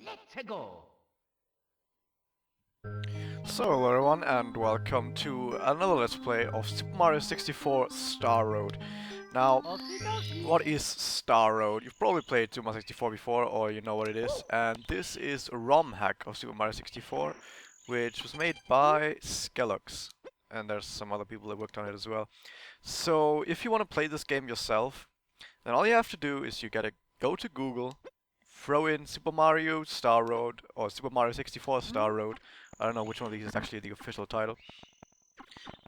Let's go. So hello everyone and welcome to another Let's Play of Super Mario 64 Star Road. Now, Okie dokie. what is Star Road? You've probably played Super Mario 64 before or you know what it is, and this is a ROM hack of Super Mario 64 which was made by Skellox, and there's some other people that worked on it as well. So if you want to play this game yourself, then all you have to do is you gotta go to Google, throw in Super Mario Star Road or Super Mario 64 Star Road. I don't know which one of these is actually the official title.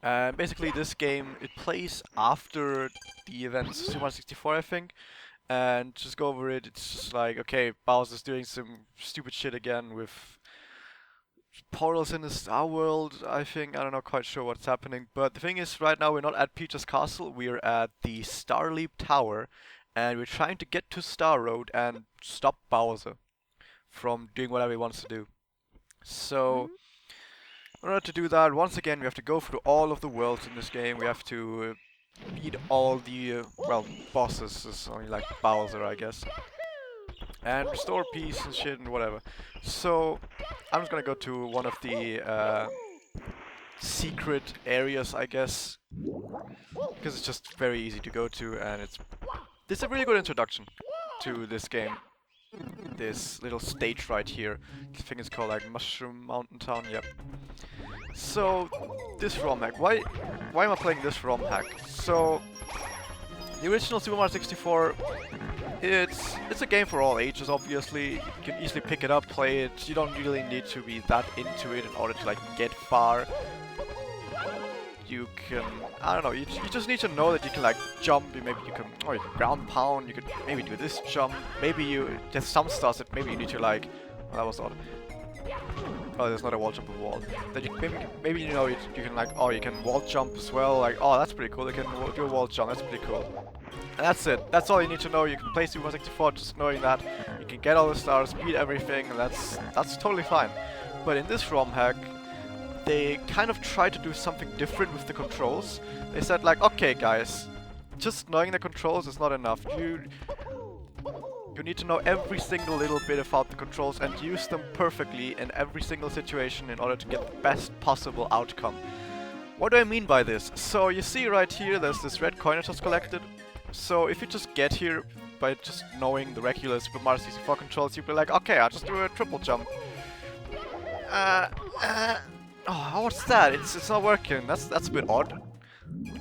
And basically this game, it plays after the events of Super Mario 64, I think. And just go over it, it's just like, okay, Bowser's doing some stupid shit again with portals in the Star World, I think. I don't know, quite sure what's happening. But the thing is, right now we're not at Peach's Castle, we're at the Starleap Tower. And we're trying to get to Star Road and stop Bowser from doing whatever he wants to do. So, in order to do that, once again, we have to go through all of the worlds in this game. We have to beat all the, well, bosses. It's only like Bowser, I guess. And restore peace and shit and whatever. So, I'm just gonna go to one of the secret areas, I guess. Because it's just very easy to go to, and it's a really good introduction to this game. This little stage right here. I think it's called like Mushroom Mountain Town, yep. So, this ROM hack. Why am I playing this ROM hack? So, the original Super Mario 64, it's a game for all ages, obviously. You can easily pick it up, play it. You don't really need to be that into it in order to like get far. You can, I don't know, you just need to know that you can like jump, maybe you can, or you can ground pound, you could maybe do this jump, maybe there's some stars that maybe you need to like, oh, that was odd. Oh, there's not a wall jump of wall. That you, maybe you know you can like, oh, you can wall jump as well, like, oh, that's pretty cool, you can do a wall jump, that's pretty cool. And that's it, that's all you need to know. You can play Super Mario 64 just knowing that, you can get all the stars, beat everything, and that's totally fine. But in this ROM hack, they kind of tried to do something different with the controls. They said like, okay guys, just knowing the controls is not enough. You need to know every single little bit about the controls and use them perfectly in every single situation in order to get the best possible outcome. What do I mean by this? So you see right here, there's this red coin I just collected. So if you just get here by just knowing the regular Super Mario 64 controls, you'll be like, okay, I'll just do a triple jump. Oh, what's that? It's not working. That's a bit odd.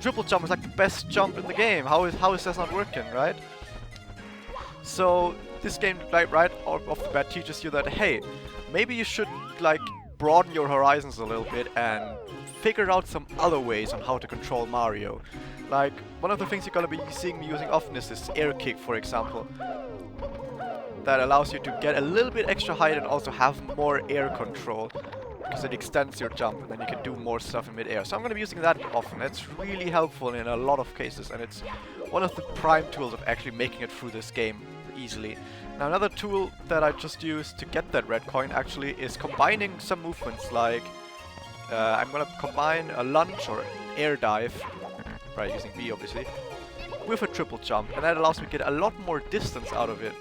Triple jump is like the best jump in the game. How is that not working, right? So this game, like right off the bat, teaches you that hey, maybe you should like broaden your horizons a little bit and figure out some other ways on how to control Mario. Like one of the things you're gonna be seeing me using often is this air kick, for example. That allows you to get a little bit extra height and also have more air control. Because it extends your jump and then you can do more stuff in mid-air. So I'm going to be using that often. It's really helpful in a lot of cases, and it's one of the prime tools of actually making it through this game easily. Now another tool that I just used to get that red coin actually is combining some movements, like I'm going to combine a lunge or air dive, by using B obviously, with a triple jump, and that allows me to get a lot more distance out of it,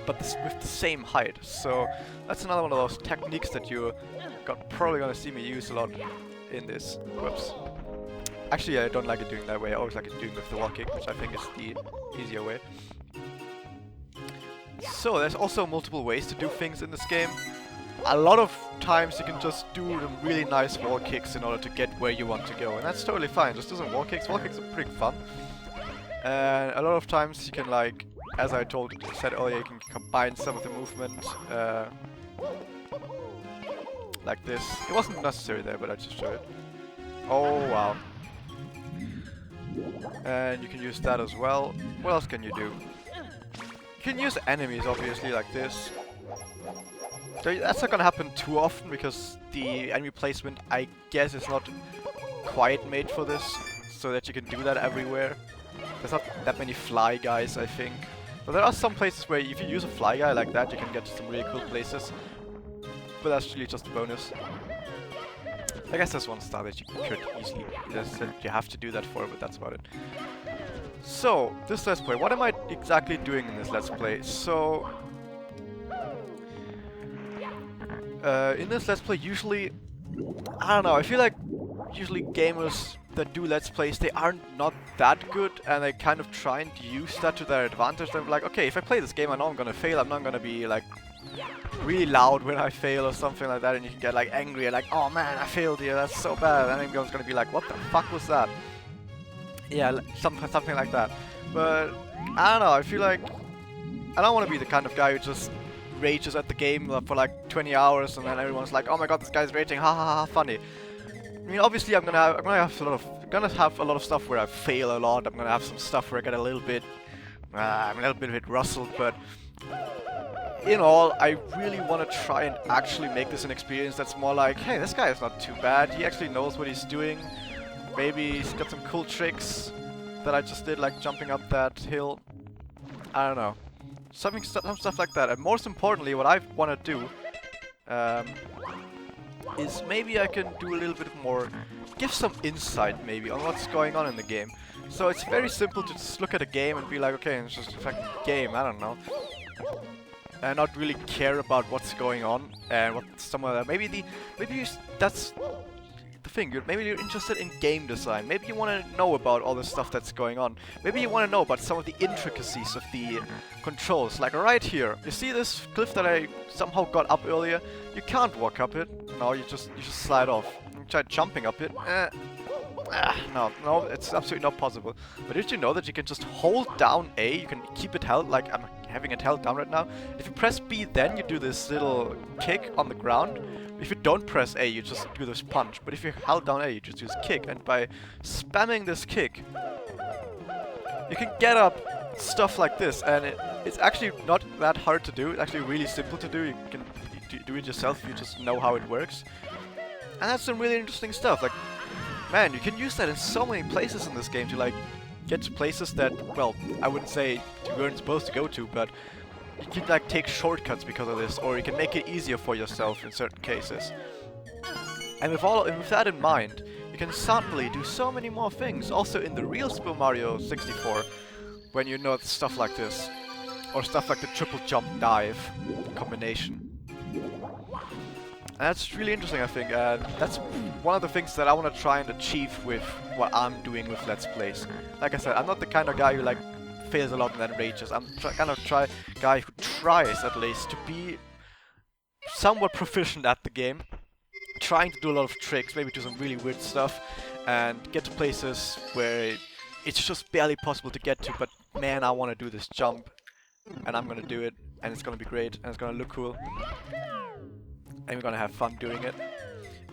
but with the same height. So that's another one of those techniques that you're probably gonna see me use a lot in this. Whoops. Actually, I don't like it doing that way. I always like it doing with the wall kick, which I think is the easier way. So there's also multiple ways to do things in this game. A lot of times you can just do the really nice wall kicks in order to get where you want to go, and that's totally fine. Just do some wall kicks. Wall kicks are pretty fun. And a lot of times you can, like, as I said earlier, you can combine some of the movement like this. It wasn't necessary there, but I just showed it. Oh wow. And you can use that as well. What else can you do? You can use enemies, obviously, like this. That's not gonna happen too often because the enemy placement, I guess, is not quite made for this, so that you can do that everywhere. There's not that many fly guys, I think. But there are some places where if you use a fly guy like that, you can get to some really cool places. But that's really just a bonus. I guess there's one star that you could easily, you have to do that for, but that's about it. So, this Let's Play, what am I exactly doing in this Let's Play? So, In this Let's Play, usually, I don't know, I feel like usually gamers that do Let's Plays, they aren't not that good, and they kind of try and use that to their advantage. They're like, okay, if I play this game, I know I'm gonna fail, I'm not gonna be like really loud when I fail or something like that, and you can get like angry and like, oh man, I failed here, that's so bad, and everyone's gonna be like, what the fuck was that? Yeah, something like that. But I don't know, I feel like I don't want to be the kind of guy who just rages at the game for like 20 hours and then everyone's like, oh my god, this guy's raging, ha ha ha, funny. I mean, obviously I'm gonna have a lot of stuff where I fail a lot. I'm gonna have some stuff where I get a little bit rustled, but in all, I really want to try and actually make this an experience that's more like, hey, this guy is not too bad. He actually knows what he's doing. Maybe he's got some cool tricks that I just did, like jumping up that hill. I don't know. Some stuff like that. And most importantly, what I want to do is maybe I can do a little bit more, give some insight maybe on what's going on in the game. So it's very simple to just look at a game and be like, okay, it's just a fucking game, I don't know. And not really care about what's going on and what some of that. That's the thing. Maybe you're interested in game design. Maybe you want to know about all the stuff that's going on. Maybe you want to know about some of the intricacies of the controls. Like right here, you see this cliff that I somehow got up earlier? You can't walk up it. No, you just slide off. You try jumping up it. No, it's absolutely not possible. But did you know that you can just hold down A, you can keep it held, like I'm having it held down right now. If you press B, then you do this little kick on the ground. If you don't press A, you just do this punch. But if you held down A, you just use kick. And by spamming this kick, you can get up stuff like this. And it's actually not that hard to do. It's actually really simple to do. You can do it yourself if you just know how it works. And that's some really interesting stuff. Like, man, you can use that in so many places in this game to like get to places that, well, I wouldn't say you weren't supposed to go to, but you can like take shortcuts because of this, or you can make it easier for yourself in certain cases. And with that in mind, you can suddenly do so many more things, also in the real Super Mario 64, when you know stuff like this, or stuff like the triple jump dive combination. And that's really interesting, I think, and that's one of the things that I want to try and achieve with what I'm doing with Let's Plays. Like I said, I'm not the kind of guy who like fails a lot and then rages. I'm kind of guy who tries at least to be somewhat proficient at the game, trying to do a lot of tricks, maybe do some really weird stuff, and get to places where it's just barely possible to get to, but man, I want to do this jump, and I'm gonna do it, and it's gonna be great, and it's gonna look cool. And we're gonna have fun doing it.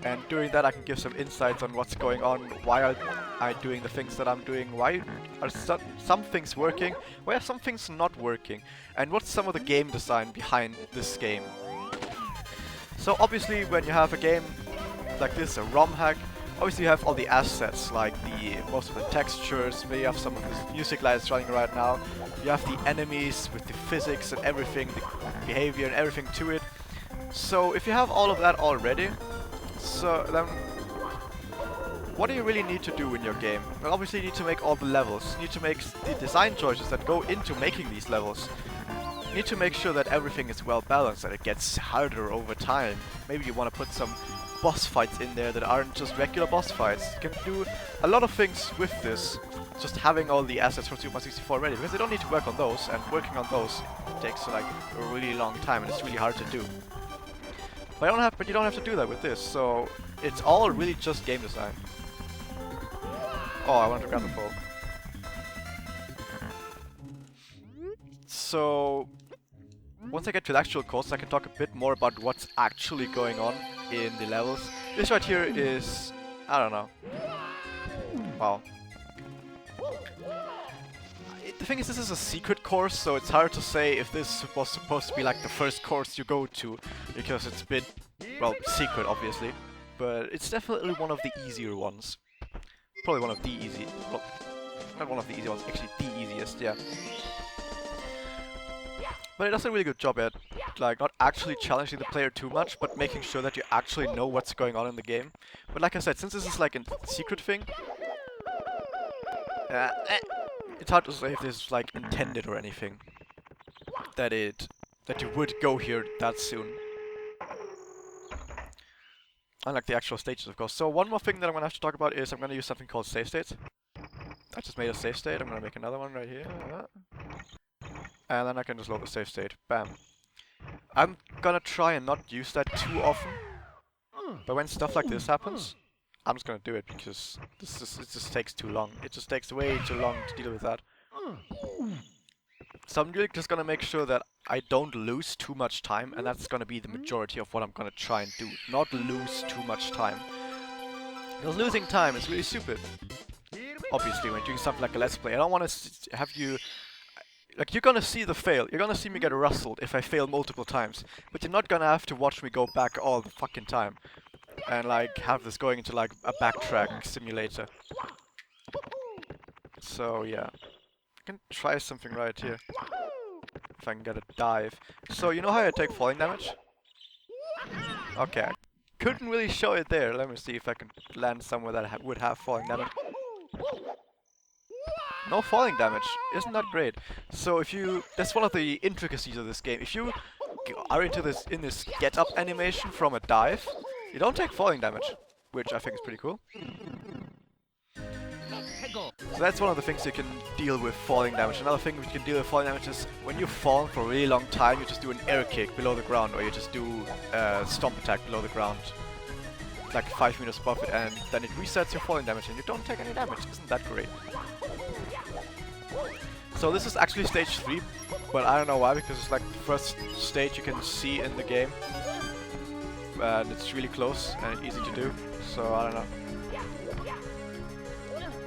And doing that I can give some insights on what's going on, why are I doing the things that I'm doing, why are some things working, why are some things not working, and what's some of the game design behind this game. So obviously when you have a game like this, a ROM hack, obviously you have all the assets, like most of the textures, maybe you have some of the music lights running right now, you have the enemies with the physics and everything, the behavior and everything to it. So if you have all of that already, so then what do you really need to do in your game? Well, obviously you need to make all the levels. You need to make the design choices that go into making these levels. You need to make sure that everything is well balanced, that it gets harder over time. Maybe you want to put some boss fights in there that aren't just regular boss fights. You can do a lot of things with this, just having all the assets from Super Mario 64 ready, because they don't need to work on those, and working on those takes like a really long time and it's really hard to do. But you don't have to do that with this, so it's all really just game design. Oh, I wanted to grab the pole. So once I get to the actual course, I can talk a bit more about what's actually going on in the levels. This right here is, I don't know. Wow. The thing is, this is a secret course, so it's hard to say if this was supposed to be like the first course you go to, because it's a bit, well, secret obviously, but it's definitely one of the easier ones. Probably one of the easy, well, not one of the easy ones, actually the easiest, yeah. But it does a really good job at, like, not actually challenging the player too much, but making sure that you actually know what's going on in the game. But like I said, since this is like a secret thing, it's hard to say if this is like intended or anything. That you would go here that soon. Unlike the actual stages, of course. So one more thing that I'm gonna have to talk about is I'm gonna use something called save states. I just made a save state. I'm gonna make another one right here. And then I can just load the save state. Bam. I'm gonna try and not use that too often. But when stuff like this happens, I'm just gonna do it because it just takes too long. It just takes way too long to deal with that. So I'm really just gonna make sure that I don't lose too much time, and that's gonna be the majority of what I'm gonna try and do. Not lose too much time. Because losing time is really stupid. Obviously, when doing something like a let's play, I don't want to have you... Like, you're gonna see the fail. You're gonna see me get rustled if I fail multiple times. But you're not gonna have to watch me go back all the fucking time. And, like, have this going into, like, a backtrack simulator. So, yeah. I can try something right here. If I can get a dive. So, you know how I take falling damage? Okay. I couldn't really show it there. Let me see if I can land somewhere that would have falling damage. No falling damage. Isn't that great? So if you... That's one of the intricacies of this game. If you are in this get up animation from a dive, you don't take falling damage. Which I think is pretty cool. So that's one of the things you can deal with falling damage. Another thing you can deal with falling damage is when you fall for a really long time, you just do an air kick below the ground, or you just do a stomp attack below the ground. Like 5 meters above it, and then it resets your falling damage and you don't take any damage. Isn't that great? So this is actually stage 3, but I don't know why, because it's like the first stage you can see in the game. And it's really close and easy to do, so I don't know.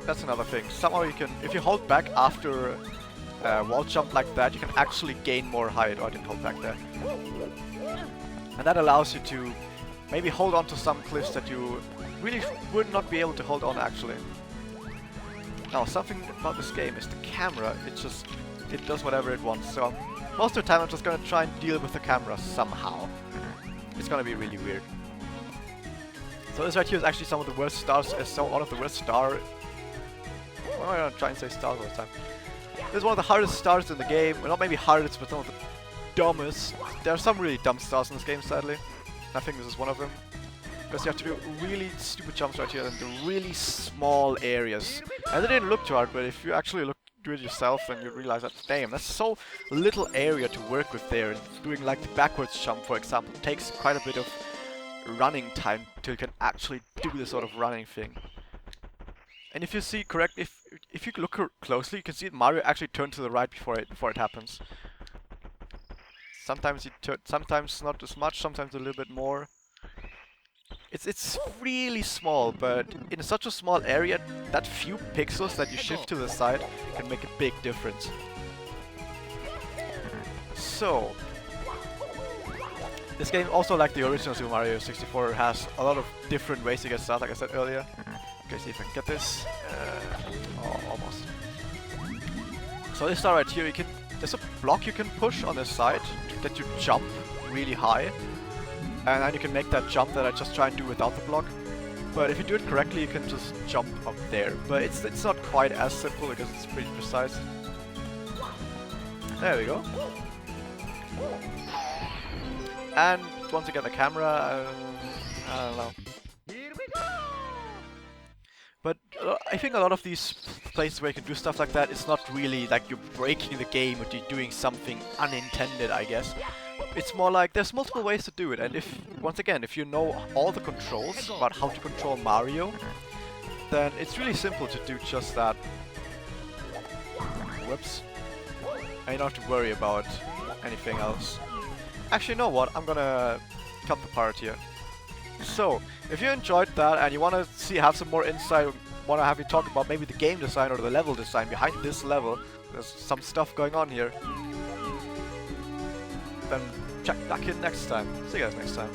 That's another thing. Somehow you can, if you hold back after a wall jump like that, you can actually gain more height. Oh, I didn't hold back there. And that allows you to maybe hold on to some cliffs that you really would not be able to hold on actually. Now, something about this game is the camera. It does whatever it wants. So most of the time I'm just gonna try and deal with the camera somehow. It's gonna be really weird. So this right here is actually some of the worst stars. One of the worst star. Why am I trying to say stars all the time? This is one of the hardest stars in the game. Well, not maybe hardest, but some of the dumbest. There are some really dumb stars in this game, sadly. I think this is one of them. Because you have to do really stupid jumps right here into really small areas. And they didn't look too hard, but if you actually do it yourself, then you realize that, damn, that's so little area to work with there. And doing like the backwards jump, for example, takes quite a bit of running time till you can actually do this sort of running thing. And if you see if you look closely, you can see that Mario actually turned to the right before it happens. Sometimes sometimes not as much, sometimes a little bit more. It's really small, but in such a small area, that few pixels that you shift to the side can make a big difference. So, this game, also like the original Super Mario 64, has a lot of different ways to get started, like I said earlier. Okay, see if I can get this. Oh, almost. So this star right here, there's a block you can push on the side that you jump really high. And then you can make that jump that I just try and do without the block. But if you do it correctly, you can just jump up there. But it's not quite as simple because it's pretty precise. There we go. And once you get the camera, I don't know. But I think a lot of these places where you can do stuff like that, it's not really like you're breaking the game or you're doing something unintended, I guess. It's more like there's multiple ways to do it, and once again, if you know all the controls about how to control Mario, then it's really simple to do just that. Whoops. And you don't have to worry about anything else. Actually, you know what? I'm gonna cut the part here. So, if you enjoyed that and you want to have some more insight, want to have you talk about maybe the game design or the level design behind this level, there's some stuff going on here, then check back in next time. See you guys next time.